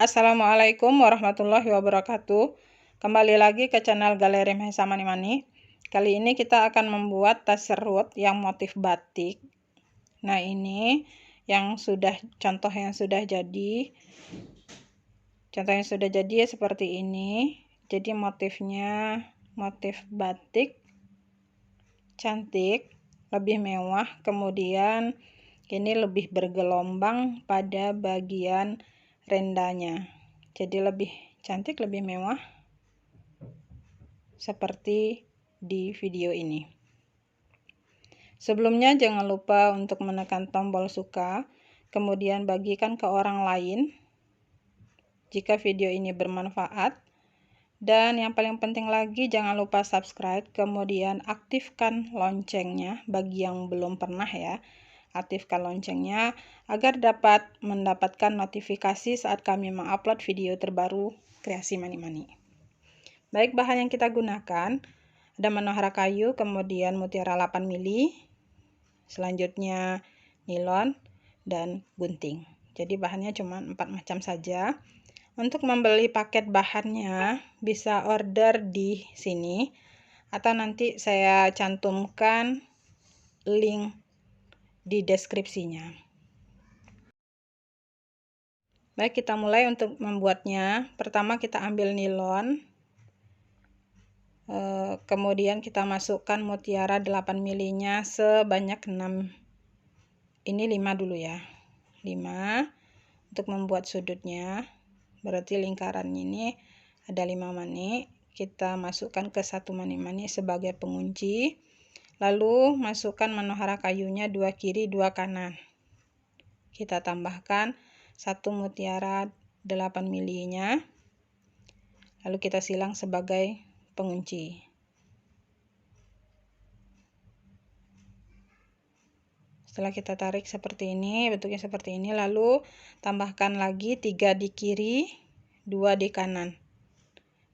Assalamualaikum warahmatullahi wabarakatuh. Kembali lagi ke channel Galeri Mahesa Mani-Mani. Kali ini kita akan membuat tas serut yang motif batik. Nah, ini yang contoh yang sudah jadi. Contoh yang sudah jadi seperti ini. Jadi motifnya motif batik, cantik, lebih mewah. Kemudian ini lebih bergelombang pada bagian rendanya, jadi lebih cantik, lebih mewah seperti di video ini. Sebelumnya jangan lupa untuk menekan tombol suka, kemudian bagikan ke orang lain jika video ini bermanfaat, dan yang paling penting lagi jangan lupa subscribe, kemudian aktifkan loncengnya bagi yang belum pernah ya. Aktifkan loncengnya agar dapat mendapatkan notifikasi saat kami mengupload video terbaru kreasi mani-mani. Baik, bahan yang kita gunakan ada manohara kayu, kemudian mutiara 8 mili, selanjutnya nilon dan gunting. Jadi bahannya cuma 4 macam saja. Untuk membeli paket bahannya bisa order di sini atau nanti saya cantumkan link di deskripsinya. Baik, kita mulai untuk membuatnya. Pertama kita ambil nilon, kemudian kita masukkan mutiara 8 milinya sebanyak 6. Ini 5 dulu ya, 5 untuk membuat sudutnya. Berarti lingkaran ini ada 5 mani. Kita masukkan ke 1 mani-mani sebagai pengunci. Lalu masukkan manohara kayunya 2 kiri 2 kanan. Kita tambahkan 1 mutiara 8 milinya. Lalu kita silang sebagai pengunci. Setelah kita tarik seperti ini, bentuknya seperti ini, lalu tambahkan lagi 3 di kiri, 2 di kanan.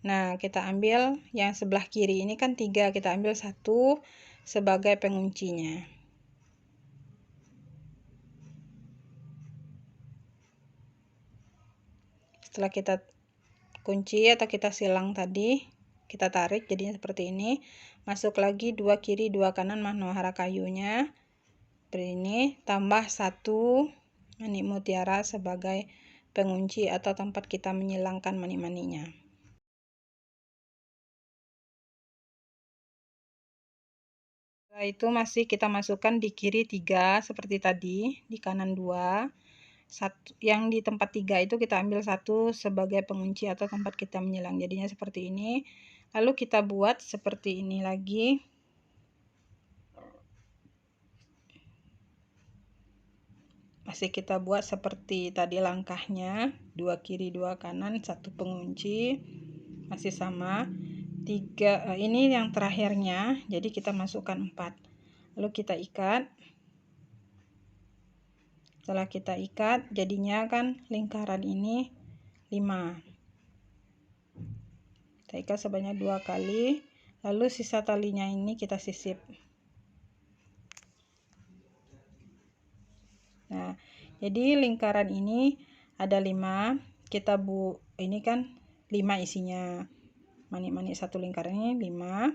Nah, kita ambil yang sebelah kiri ini kan 3, kita ambil 1 sebagai penguncinya. Setelah kita kunci atau kita silang tadi, kita tarik jadinya seperti ini. Masuk lagi 2 kiri 2 kanan manohara kayunya. Seperti ini, tambah 1 mani mutiara sebagai pengunci atau tempat kita menyilangkan mani-maninya. Setelah itu masih kita masukkan di kiri 3 seperti tadi, di kanan 2. Yang di tempat 3 itu kita ambil 1 sebagai pengunci atau tempat kita menyilang, jadinya seperti ini. Lalu kita buat seperti ini lagi. Masih kita buat seperti tadi langkahnya, 2 kiri 2 kanan 1 pengunci, masih sama. 3 ini yang terakhirnya, jadi kita masukkan 4. Lalu kita ikat. Setelah kita ikat, jadinya kan lingkaran ini 5. Kita ikat sebanyak 2 kali, lalu sisa talinya ini kita sisip. Nah, jadi lingkaran ini ada 5. Ini kan 5 isinya. Mani-mani satu lingkaran ini 5.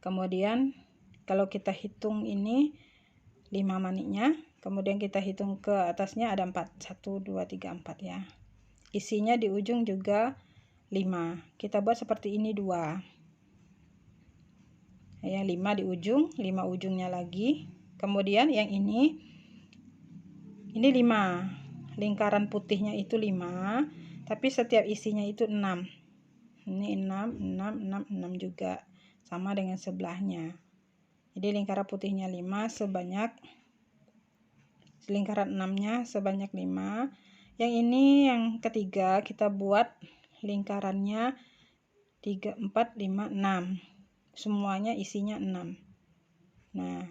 Kemudian kalau kita hitung ini 5 maninya, kemudian kita hitung ke atasnya ada 4. 1 2 3 4 ya. Isinya di ujung juga 5. Kita buat seperti ini 2. Ya, 5 di ujung, 5 ujungnya lagi. Kemudian yang ini 5. Lingkaran putihnya itu 5, tapi setiap isinya itu 6. Ini 6, 6, 6, 6 juga. Sama dengan sebelahnya. Jadi lingkaran putihnya 5 sebanyak lingkaran 6-nya sebanyak 5. Yang ini yang ketiga kita buat lingkarannya 3, 4, 5, 6. Semuanya isinya 6. Nah,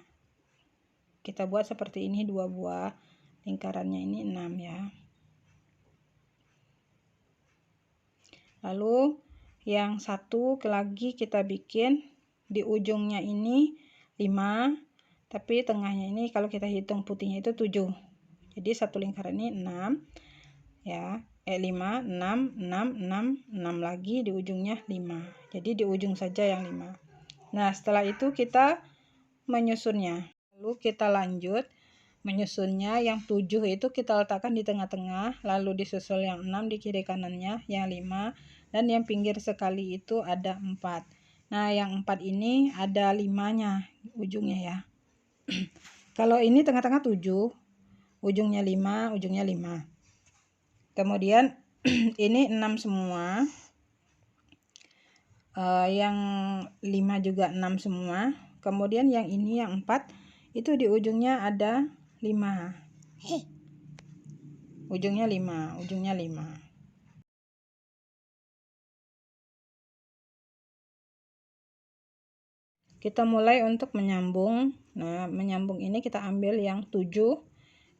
kita buat seperti ini 2 buah. Lingkarannya ini 6 ya. Lalu yang satu lagi kita bikin di ujungnya ini 5, tapi tengahnya ini kalau kita hitung putihnya itu 7. Jadi satu lingkaran ini 6 ya. 5, 6, 6, 6, 6 lagi di ujungnya 5. Jadi di ujung saja yang 5. Nah, setelah itu kita menyusunnya. Lalu kita lanjut menyusunnya. Yang 7 itu kita letakkan di tengah-tengah, lalu disusul yang 6 di kiri kanannya, yang 5, dan yang pinggir sekali itu ada 4. Nah, yang 4 ini ada 5-nya ujungnya ya. Kalau ini tengah-tengah 7, ujungnya 5, ujungnya 5. Kemudian ini 6 semua, yang 5 juga 6 semua. Kemudian yang ini yang 4 itu di ujungnya ada 5. Ujungnya 5, ujungnya 5. Kita mulai untuk menyambung. Nah, menyambung ini kita ambil yang 7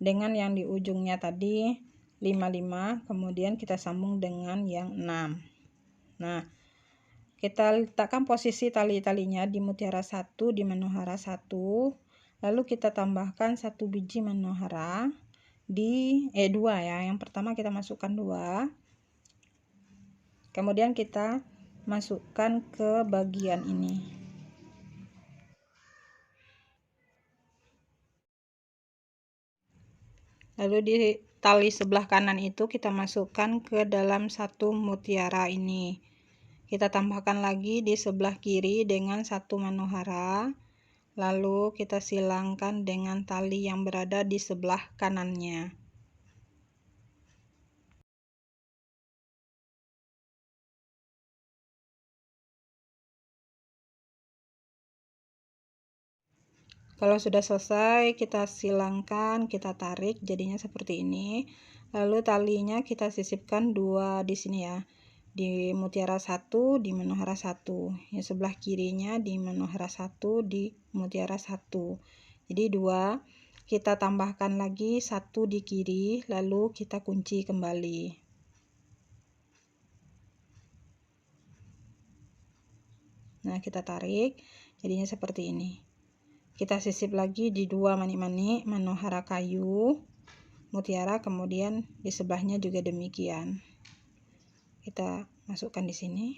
dengan yang di ujungnya tadi 55, kemudian kita sambung dengan yang 6. Nah, kita letakkan posisi tali-talinya di mutiara 1, di manohara 1, lalu kita tambahkan 1 biji manohara di 2 ya. Yang pertama kita masukkan 2, kemudian kita masukkan ke bagian ini. Lalu di tali sebelah kanan itu kita masukkan ke dalam 1 mutiara ini. Kita tambahkan lagi di sebelah kiri dengan 1 manohara. Lalu kita silangkan dengan tali yang berada di sebelah kanannya. Kalau sudah selesai, kita silangkan, kita tarik, jadinya seperti ini. Lalu talinya kita sisipkan 2 di sini ya. Di mutiara 1, di manohara 1. Yang sebelah kirinya di manohara 1, di mutiara 1. Jadi 2. Kita tambahkan lagi 1 di kiri, lalu kita kunci kembali. Nah, kita tarik, jadinya seperti ini. Kita sisip lagi di 2 manik-manik manohara kayu mutiara, kemudian di sebelahnya juga demikian. Kita masukkan di sini.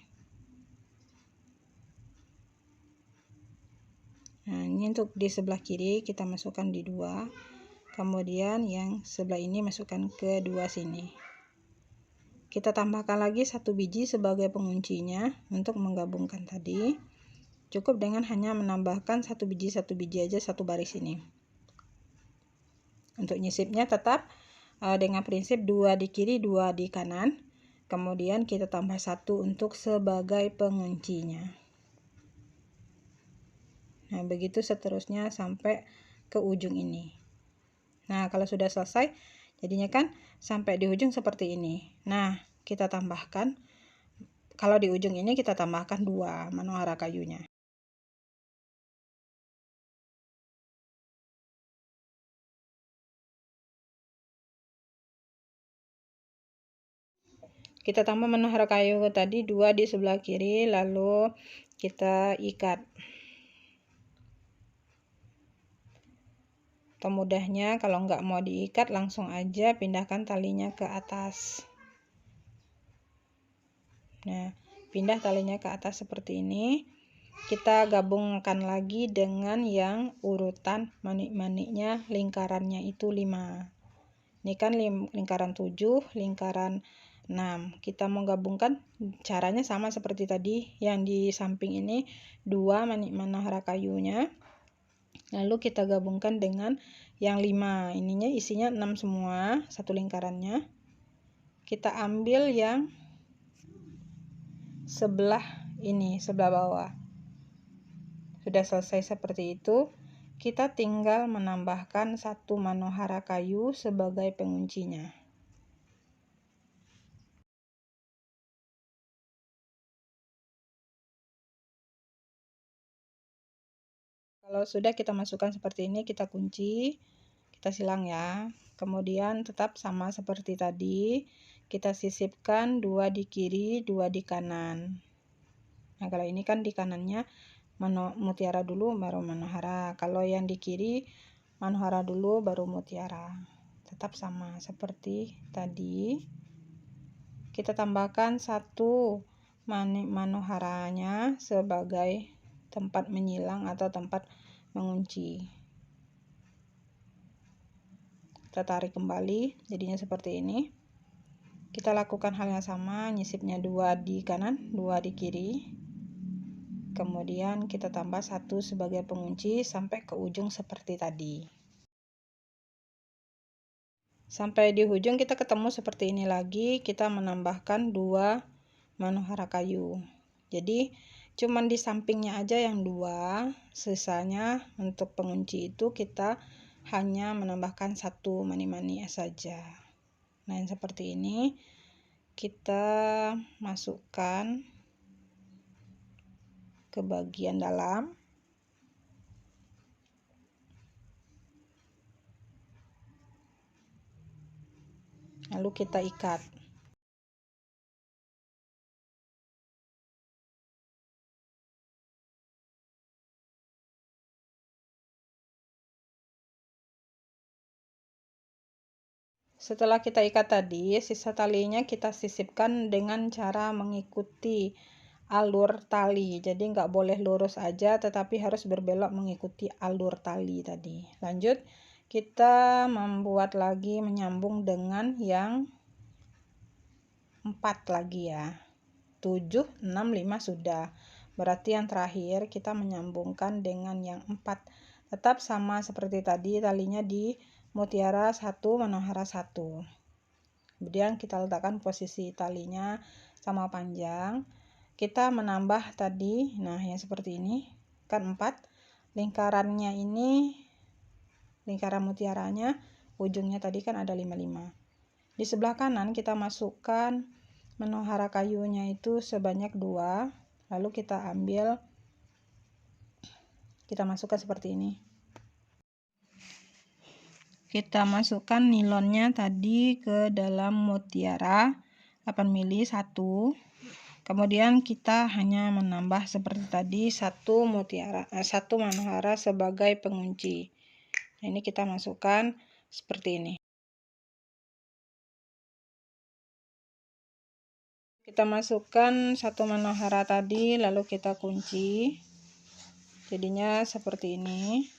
Nah, ini untuk di sebelah kiri kita masukkan di 2. Kemudian yang sebelah ini masukkan ke 2 sini. Kita tambahkan lagi 1 biji sebagai penguncinya untuk menggabungkan tadi. Cukup dengan hanya menambahkan 1 biji aja, 1 baris ini. Untuk nyisipnya tetap dengan prinsip 2 di kiri, 2 di kanan. Kemudian kita tambah 1 untuk sebagai penguncinya. Nah, begitu seterusnya sampai ke ujung ini. Nah, kalau sudah selesai, jadinya kan sampai di ujung seperti ini. Nah, kita tambahkan, kalau di ujung ini kita tambahkan 2 manohara kayunya. Kita tambah manohara kayu tadi 2 di sebelah kiri, lalu kita ikat. Atau mudahnya kalau nggak mau diikat, langsung aja pindahkan talinya ke atas. Nah, pindah talinya ke atas seperti ini. Kita gabungkan lagi dengan yang urutan manik-maniknya, lingkarannya itu 5. Ini kan lingkaran 7, lingkaran 6. Kita mau gabungkan, caranya sama seperti tadi. Yang di samping ini 2 manik manohara kayunya. Lalu kita gabungkan dengan yang 5. Ininya isinya 6 semua, satu lingkarannya. Kita ambil yang sebelah ini, sebelah bawah. Sudah selesai seperti itu. Kita tinggal menambahkan 1 manohara kayu sebagai penguncinya. Kalau sudah kita masukkan seperti ini, kita kunci, kita silang ya. Kemudian tetap sama seperti tadi, kita sisipkan 2 di kiri, 2 di kanan. Nah, kalau ini kan di kanannya mutiara dulu baru manohara. Kalau yang di kiri manohara dulu baru mutiara. Tetap sama seperti tadi. kita tambahkan 1 manoharanya sebagai tempat menyilang atau tempat mengunci. Kita tarik kembali, jadinya seperti ini. Kita lakukan hal yang sama, nyisipnya 2 di kanan, 2 di kiri. Kemudian kita tambah 1 sebagai pengunci sampai ke ujung seperti tadi. Sampai di ujung kita ketemu seperti ini lagi, kita menambahkan 2 manohara kayu. Jadi cuman di sampingnya aja yang 2, sisanya untuk pengunci itu kita hanya menambahkan 1 mani-mani saja. Nah, yang seperti ini kita masukkan ke bagian dalam. Lalu kita ikat. Setelah kita ikat tadi, sisa talinya kita sisipkan dengan cara mengikuti alur tali. Jadi nggak boleh lurus aja, tetapi harus berbelok mengikuti alur tali tadi. Lanjut, kita membuat lagi menyambung dengan yang 4 lagi ya. 7, 6, 5 sudah. Berarti yang terakhir kita menyambungkan dengan yang 4. Tetap sama seperti tadi, talinya di mutiara 1, manohara 1. Kemudian kita letakkan posisi talinya sama panjang. Kita menambah tadi, nah yang seperti ini, kan 4. Lingkarannya ini, lingkaran mutiaranya, ujungnya tadi kan ada 5-5. Di sebelah kanan kita masukkan manohara kayunya itu sebanyak 2. Lalu kita ambil, kita masukkan seperti ini. Kita masukkan nilonnya tadi ke dalam mutiara 8 mili 1. Kemudian kita hanya menambah seperti tadi 1 manohara sebagai pengunci. Nah, ini kita masukkan seperti ini. Kita masukkan 1 manohara tadi, lalu kita kunci. Jadinya seperti ini.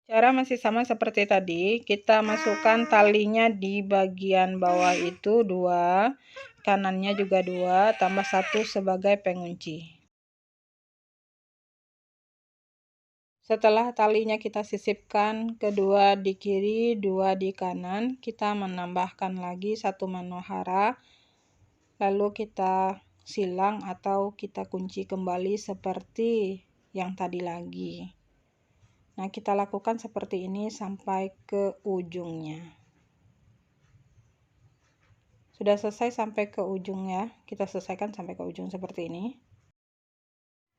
Cara masih sama seperti tadi, kita masukkan talinya di bagian bawah itu 2, kanannya juga 2, tambah 1 sebagai pengunci. Setelah talinya kita sisipkan, kedua di kiri, 2 di kanan, kita menambahkan lagi 1 manohara, lalu kita silang atau kita kunci kembali seperti yang tadi lagi. Nah, kita lakukan seperti ini sampai ke ujungnya. Sudah selesai sampai ke ujung ya. Kita selesaikan sampai ke ujung seperti ini.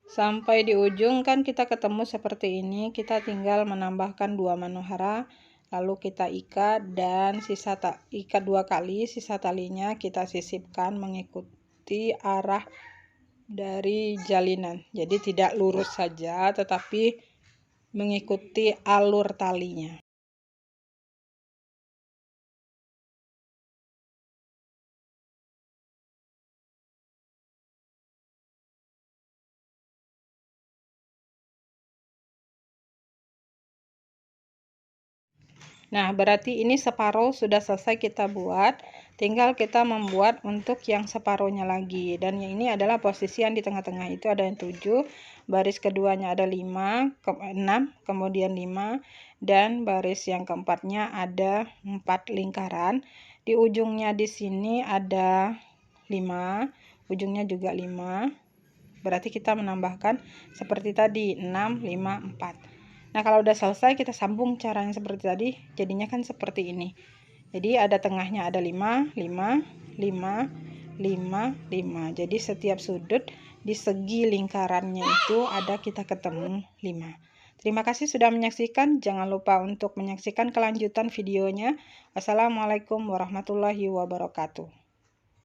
Sampai di ujung kan kita ketemu seperti ini. Kita tinggal menambahkan 2 manohara. Lalu kita ikat dan ikat 2 kali. Sisa talinya kita sisipkan mengikuti arah dari jalinan. Jadi tidak lurus saja, tetapi mengikuti alur talinya. Nah, berarti ini separuh sudah selesai kita buat. Tinggal kita membuat untuk yang separuhnya lagi. Dan yang ini adalah posisi yang di tengah-tengah itu ada yang 7. Baris keduanya ada 5, 6, kemudian 5. Dan baris yang keempatnya ada 4 lingkaran. Di ujungnya di sini ada 5. Ujungnya juga 5. Berarti kita menambahkan seperti tadi 6, 5, 4. Nah, kalau udah selesai kita sambung caranya seperti tadi, jadinya kan seperti ini. Jadi ada tengahnya ada 5, 5, 5, 5, 5. Jadi setiap sudut di segi lingkarannya itu ada kita ketemu 5. Terima kasih sudah menyaksikan. Jangan lupa untuk menyaksikan kelanjutan videonya. Wassalamualaikum warahmatullahi wabarakatuh.